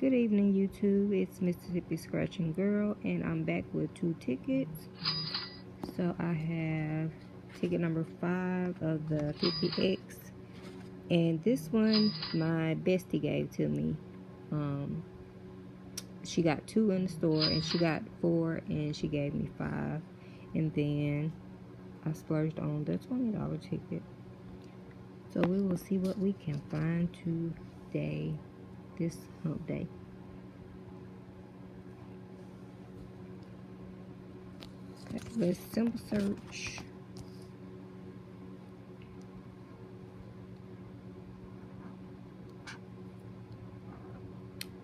Good evening, YouTube. It's Mississippi Scratching Girl, and I'm back with 2 tickets. So I have ticket number 5 of the 50X, and this one my bestie gave to me. She got 2 in the store, and she got 4, and she gave me 5. And then I splurged on the $20 ticket. So we will see what we can find today, this hump day. Okay, let's simple search.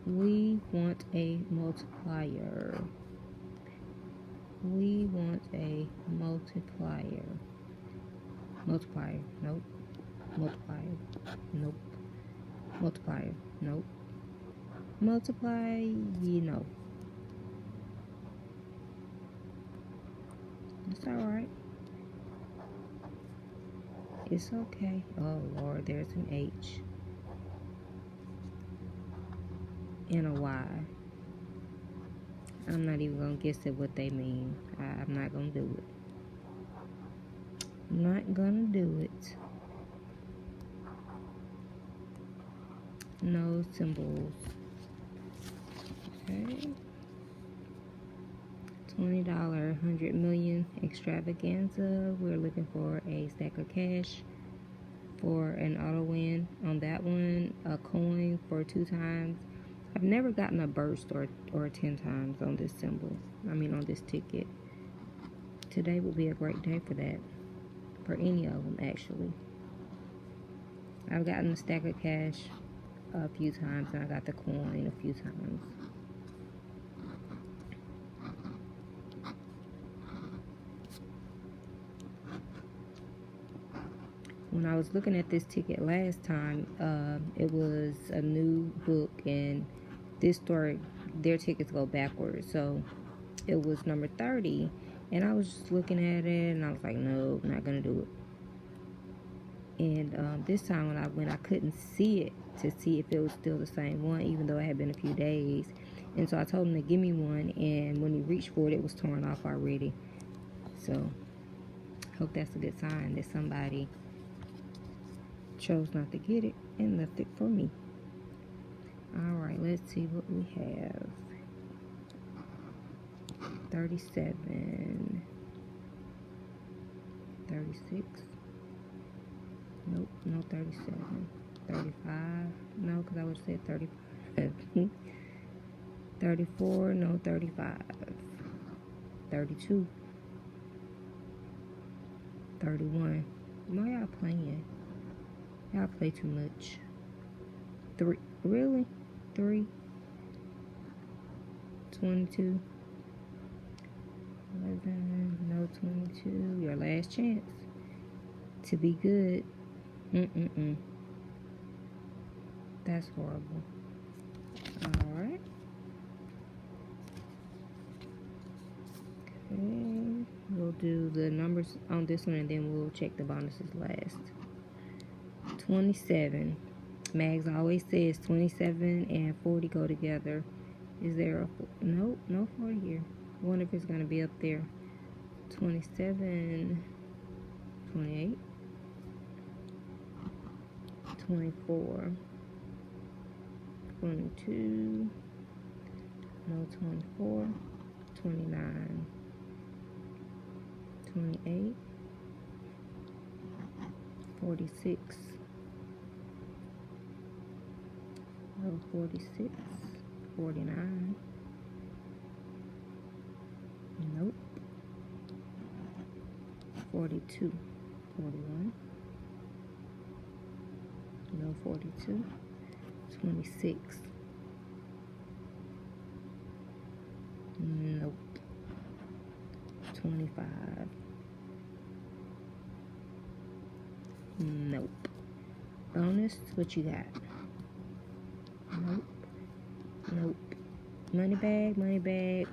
We want a multiplier. We want a multiplier. Multiplier, nope. Multiplier, nope. Multiplier, nope. Multiply, you know. It's alright. It's okay. Oh Lord, there's an H and a Y. I'm not even gonna guess at what they mean. I'm not gonna do it. I'm not gonna do it. No symbols. Okay. $20 100 million extravaganza. We're looking for a stack of cash for an auto win on that one. A coin for 2 times. I've never gotten a burst or 10 times on this symbol. On this ticket. Today will be a great day for that. For any of them, actually. I've gotten a stack of cash a few times, and I got the coin a few times. When I was looking at this ticket last time, it was a new book, and this store, their tickets go backwards. So it was number 30, and I was just looking at it, and I was like, no, I'm not gonna do it. And this time when I went, I couldn't see it to see if it was still the same one, even though it had been a few days. And so I told him to give me one, and when he reached for it, it was torn off already. So hope that's a good sign that somebody chose not to get it and left it for me. Alright, let's see what we have. 37. 36. Nope, no 37. 35. No, because I would have said 35. 34. No 35. 32. 31. Why y'all playing? Y'all play too much. 3. Really? 3. 22. 11. No 22. Your last chance to be good. That's horrible. Alright. Okay. We'll do the numbers on this one, and then we'll check the bonuses last. 27. Mags always says 27 and 40 go together. Is there a... Nope, no 40 here. I wonder if it's going to be up there. 27. 28. 24. 22. No 24. 29. 28. 46. No 46. 49. Nope. 42. 41. No 42. 26. Nope. 25. Nope. Bonus, what you got? Nope. Nope. Money bag,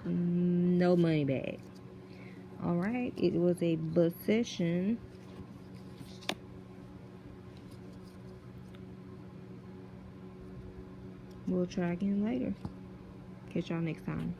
no money bag. Alright, it was a bus session. we'll try again later. Catch y'all next time.